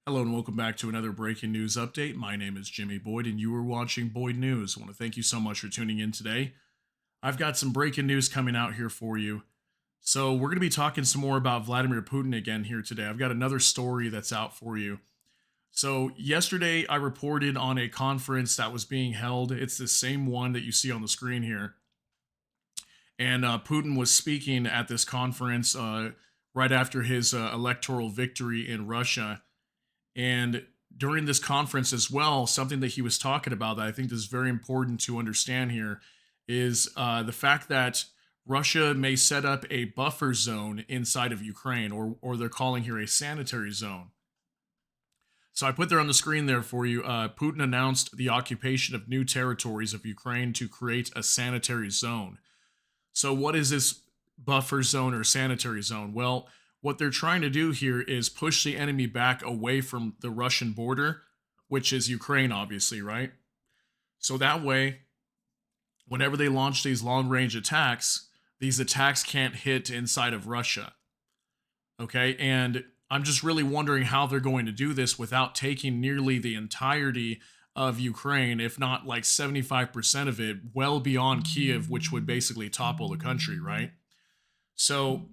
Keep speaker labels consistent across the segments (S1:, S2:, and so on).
S1: Hello and welcome back to another breaking news update. My name is Jimmy Boyd and you are watching Boyd News. I want to thank you so much for tuning in today. I've got some breaking news coming out here for you. So, we're going to be talking some more about Vladimir Putin again here today. I've got another story that's out for you. So, yesterday I reported on a conference that was being held. It's the same one that you see on the screen here. And Putin was speaking at this conference right after his electoral victory in Russia. And during this conference as well, something that he was talking about that I think is very important to understand here is the fact that Russia may set up a buffer zone inside of Ukraine, or they're calling here a sanitary zone. So I put there on the screen there for you. Putin announced the occupation of new territories of Ukraine to create a sanitary zone. So what is this buffer zone or sanitary zone? Well, what they're trying to do here is push the enemy back away from the Russian border, which is Ukraine, obviously, right? So that way, whenever they launch these long range attacks, these attacks can't hit inside of Russia. Okay. And I'm just really wondering how they're going to do this without taking nearly the entirety of Ukraine, if not like 75% of it, well beyond Kiev, which would basically topple the country, right? So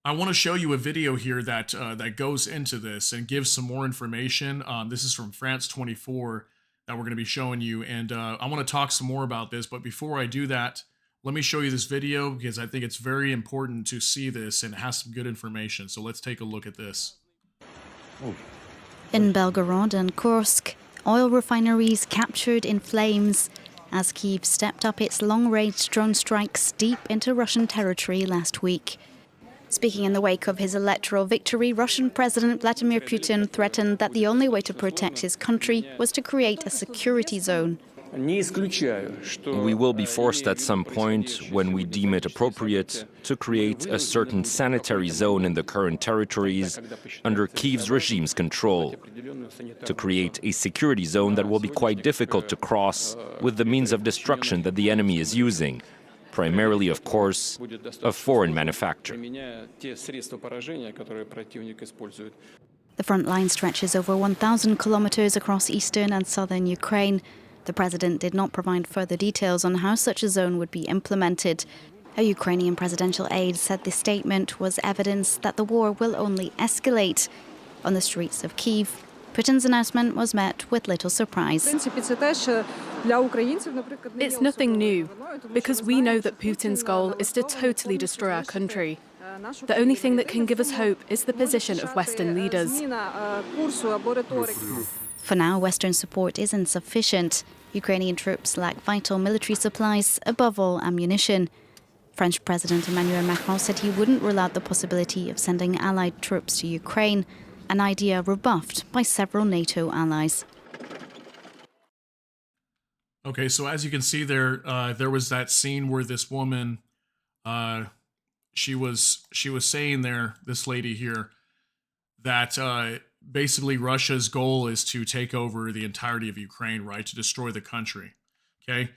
S1: I want to show you a video here that goes into this and gives some more information. This is from France 24 that we're going to be showing you, and I want to talk some more about this. But before I do that, let me show you this video because I think it's very important to see this and it has some good information. So let's take a look at this.
S2: In Belgorod and Kursk, oil refineries captured in flames as Kyiv stepped up its long-range drone strikes deep into Russian territory last week. Speaking in the wake of his electoral victory, Russian President Vladimir Putin threatened that the only way to protect his country was to create a security zone.
S3: We will be forced at some point, when we deem it appropriate, to create a certain sanitary zone in the current territories under Kyiv's regime's control, to create a security zone that will be quite difficult to cross with the means of destruction that the enemy is using, primarily, of course, of foreign manufacture.
S2: The front line stretches over 1,000 kilometers across eastern and southern Ukraine. The president did not provide further details on how such a zone would be implemented. A Ukrainian presidential aide said the statement was evidence that the war will only escalate. On the streets of Kyiv, Putin's announcement was met with little surprise.
S4: It's nothing new, because we know that Putin's goal is to totally destroy our country. The only thing that can give us hope is the position of Western leaders.
S2: For now, Western support is insufficient. Ukrainian troops lack vital military supplies, above all ammunition. French President Emmanuel Macron said he wouldn't rule out the possibility of sending allied troops to Ukraine, an idea rebuffed by several NATO allies.
S1: Okay, so as you can see there, there was that scene where this woman, she was saying there, this lady here, that basically Russia's goal is to take over the entirety of Ukraine, right? To destroy the country. Okay.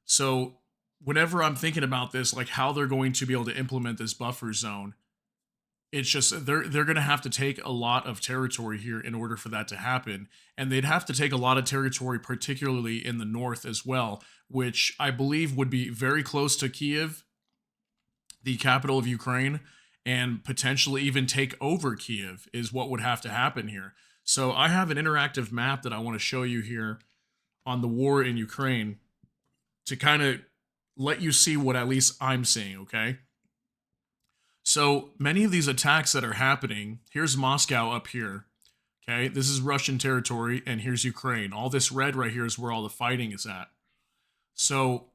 S1: So whenever I'm thinking about this, like how they're going to be able to implement this buffer zone, it's just they're going to have to take a lot of territory here in order for that to happen. And they'd have to take a lot of territory, particularly in the north as well, which I believe would be very close to Kiev, the capital of Ukraine, and potentially even take over Kiev is what would have to happen here. So I have an interactive map that I want to show you here on the war in Ukraine to kind of let you see what at least I'm seeing, okay? So many of these attacks that are happening, here's Moscow up here, okay? This is Russian territory, and here's Ukraine. All this red right here is where all the fighting is at. So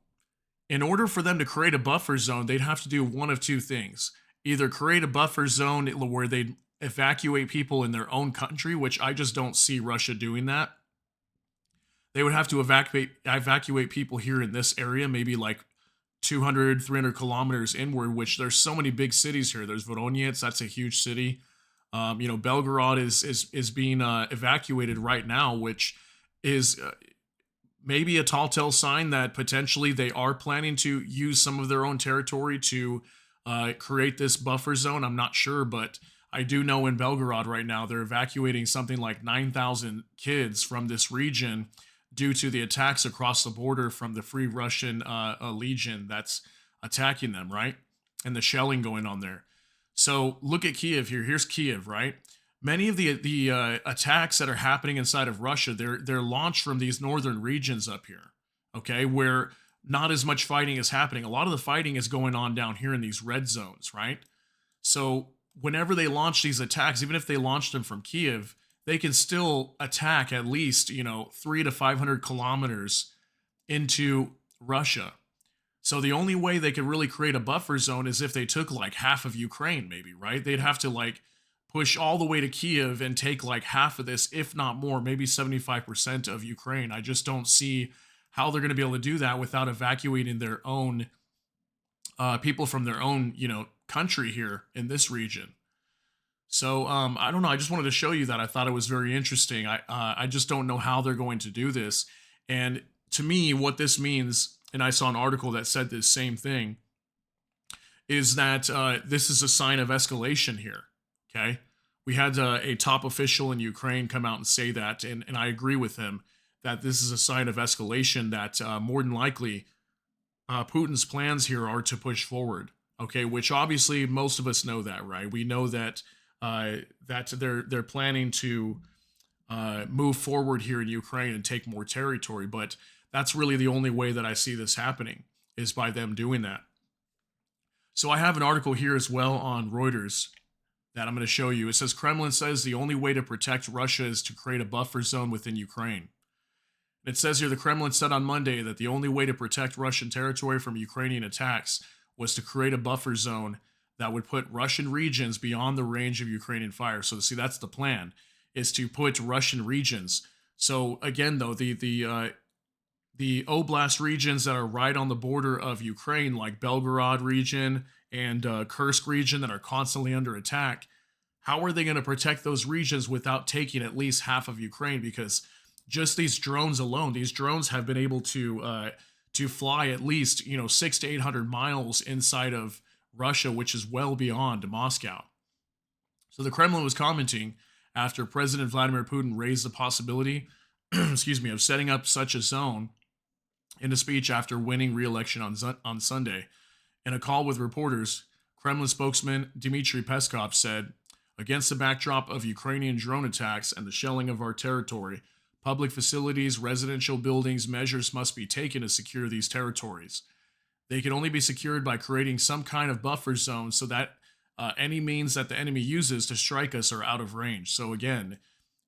S1: in order for them to create a buffer zone, they'd have to do one of two things. Either create a buffer zone where they'd evacuate people in their own country, which I just don't see Russia doing that. They would have to evacuate people here in this area, maybe like 200, 300 kilometers inward, which there's so many big cities here. There's Voronezh, that's a huge city. Belgorod is being evacuated right now, which is maybe a tall tale sign that potentially they are planning to use some of their own territory to create this buffer zone. I'm not sure, but I do know in Belgorod right now, they're evacuating something like 9,000 kids from this region due to the attacks across the border from the Free Russian Legion that's attacking them, right? And the shelling going on there. So look at Kiev here. Here's Kiev, right? Many of the attacks that are happening inside of Russia, they're launched from these northern regions up here, okay, where not as much fighting is happening. A lot of the fighting is going on down here in these red zones, right? So whenever they launch these attacks, even if they launch them from Kiev, they can still attack at least, 300 to 500 kilometers into Russia. So the only way they could really create a buffer zone is if they took like half of Ukraine, maybe, right? They'd have to like push all the way to Kiev and take like half of this, if not more, maybe 75% of Ukraine. I just don't see how they're going to be able to do that without evacuating their own people from their own, country here in this region. So I don't know. I just wanted to show you that. I thought it was very interesting. I just don't know how they're going to do this. And to me, what this means, and I saw an article that said this same thing, is that this is a sign of escalation here. Okay, we had a top official in Ukraine come out and say that, and I agree with him that this is a sign of escalation. That more than likely, Putin's plans here are to push forward. Okay, which obviously most of us know that, right? We know that that they're planning to move forward here in Ukraine and take more territory, but that's really the only way that I see this happening is by them doing that. So I have an article here as well on Reuters that I'm going to show you. It says Kremlin says the only way to protect Russia is to create a buffer zone within Ukraine. It says here the Kremlin said on Monday that the only way to protect Russian territory from Ukrainian attacks was to create a buffer zone that would put Russian regions beyond the range of Ukrainian fire. So see, that's the plan, is to put Russian regions. So again, though, the oblast regions that are right on the border of Ukraine, like Belgorod region and Kursk region that are constantly under attack, how are they going to protect those regions without taking at least half of Ukraine? Because just these drones alone, these drones have been able to fly at least 600 to 800 miles inside of Russia, which is well beyond Moscow. So the Kremlin was commenting after President Vladimir Putin raised the possibility, of setting up such a zone in a speech after winning re-election on Sunday. In a call with reporters, Kremlin spokesman Dmitry Peskov said, "Against the backdrop of Ukrainian drone attacks and the shelling of our territory, public facilities, residential buildings, measures must be taken to secure these territories. They can only be secured by creating some kind of buffer zone so that any means that the enemy uses to strike us are out of range." So again,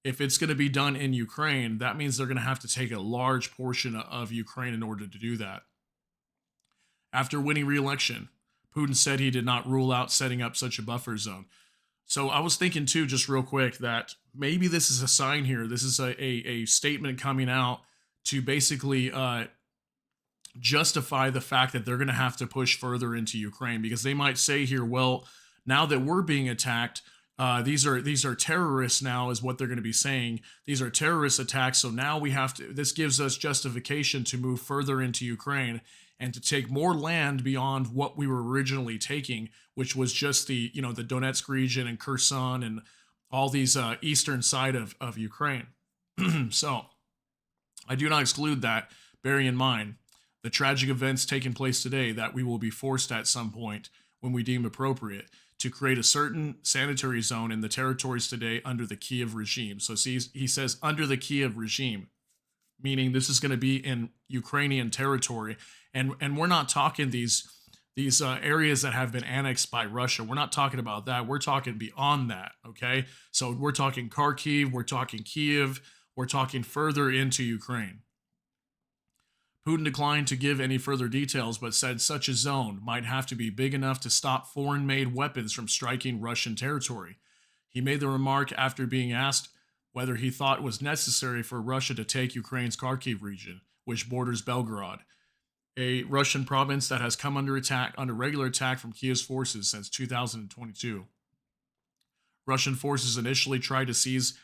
S1: if it's going to be done in Ukraine, that means they're going to have to take a large portion of Ukraine in order to do that. After winning re-election, Putin said he did not rule out setting up such a buffer zone. So I was thinking too, just real quick, that maybe this is a sign here. This is a statement coming out to basically justify the fact that they're going to have to push further into Ukraine, because they might say here, well, now that we're being attacked, these are terrorists now, is what they're going to be saying. These are terrorist attacks. So now we have to, this gives us justification to move further into Ukraine and to take more land beyond what we were originally taking, which was just the Donetsk region and Kherson and all these eastern side of Ukraine. So I do not exclude that, bearing in mind the tragic events taking place today, that we will be forced at some point, when we deem appropriate, to create a certain sanitary zone in the territories today under the Kiev regime. So see, he says under the Kiev regime, meaning this is going to be in Ukrainian territory. And we're not talking these areas that have been annexed by Russia. We're not talking about that. We're talking beyond that, okay? So we're talking Kharkiv, we're talking Kiev, we're talking further into Ukraine. Putin declined to give any further details, but said such a zone might have to be big enough to stop foreign-made weapons from striking Russian territory. He made the remark after being asked whether he thought it was necessary for Russia to take Ukraine's Kharkiv region, which borders Belgorod, a Russian province that has come under regular attack from Kiev's forces since 2022. Russian forces initially tried to seize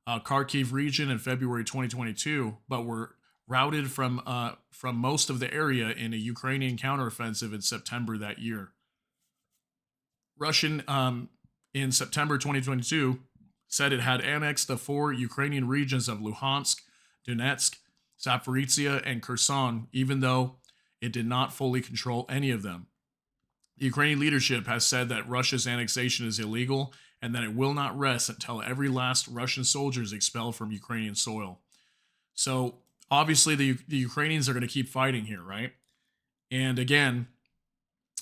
S1: Kharkiv region in February 2022, but were routed from most of the area in a Ukrainian counteroffensive in September that year. Russian in September 2022 said it had annexed the 4 Ukrainian regions of Luhansk, Donetsk, Zaporizhia, and Kherson, even though it did not fully control any of them. The Ukrainian leadership has said that Russia's annexation is illegal and that it will not rest until every last Russian soldier is expelled from Ukrainian soil. So obviously the Ukrainians are going to keep fighting here, right? And again,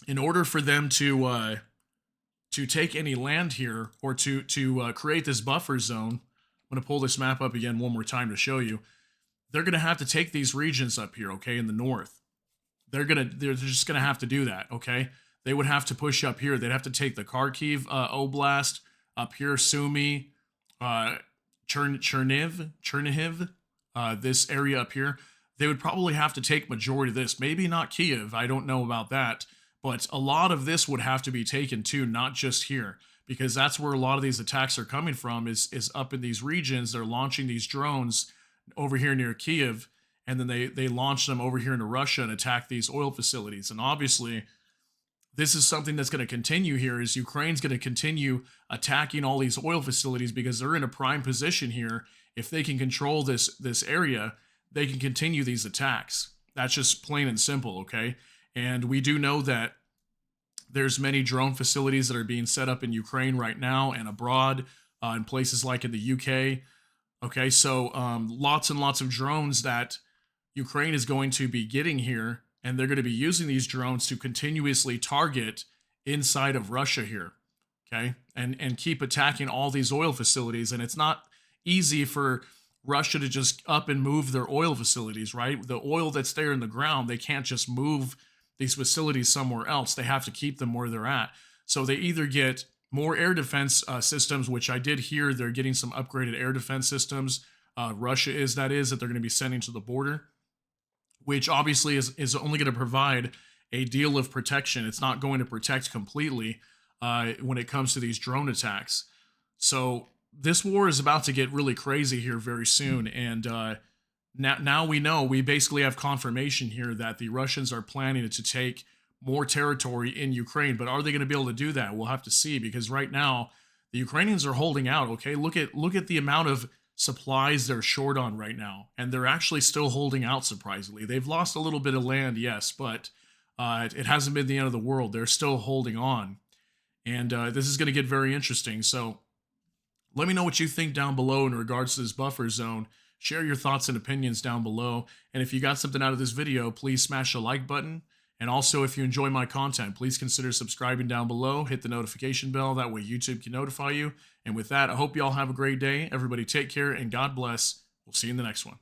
S1: in order for them to take any land here or to create this buffer zone, I'm going to pull this map up again one more time to show you. They're going to have to take these regions up here, okay, in the north. They're just going to have to do that, okay? They would have to push up here. They'd have to take the Kharkiv Oblast, up here, Sumy, Chernihiv, this area up here. They would probably have to take majority of this. Maybe not Kiev, I don't know about that. But a lot of this would have to be taken too, not just here. Because that's where a lot of these attacks are coming from, is up in these regions. They're launching these drones over here near Kiev, and then they launch them over here into Russia and attack these oil facilities. And obviously, this is something that's going to continue here, is Ukraine's going to continue attacking all these oil facilities because they're in a prime position here. If they can control this area, they can continue these attacks. That's just plain and simple, okay? And we do know that there's many drone facilities that are being set up in Ukraine right now and abroad, in places like in the UK. Okay, so lots and lots of drones that Ukraine is going to be getting here, and they're going to be using these drones to continuously target inside of Russia here, okay, and keep attacking all these oil facilities. And it's not easy for Russia to just up and move their oil facilities, right? The oil that's there in the ground, they can't just move these facilities somewhere else. They have to keep them where they're at. So they either get more air defense systems, which I did hear they're getting some upgraded air defense systems. Russia is that they're going to be sending to the border, which obviously is only going to provide a deal of protection. It's not going to protect completely when it comes to these drone attacks. So this war is about to get really crazy here very soon. And now we basically have confirmation here that the Russians are planning to take more territory in Ukraine. But are they going to be able to do that? We'll have to see, because right now the Ukrainians are holding out. Okay, look at the amount of supplies they're short on right now, and they're actually still holding out, surprisingly. They've lost a little bit of land, yes, but it hasn't been the end of the world. They're still holding on, and this is going to get very interesting. So let me know what you think down below in regards to this buffer zone. Share your thoughts and opinions down below, and if you got something out of this video, please smash the like button. And also, if you enjoy my content, please consider subscribing down below. Hit the notification bell. That way YouTube can notify you. And with that, I hope you all have a great day. Everybody take care and God bless. We'll see you in the next one.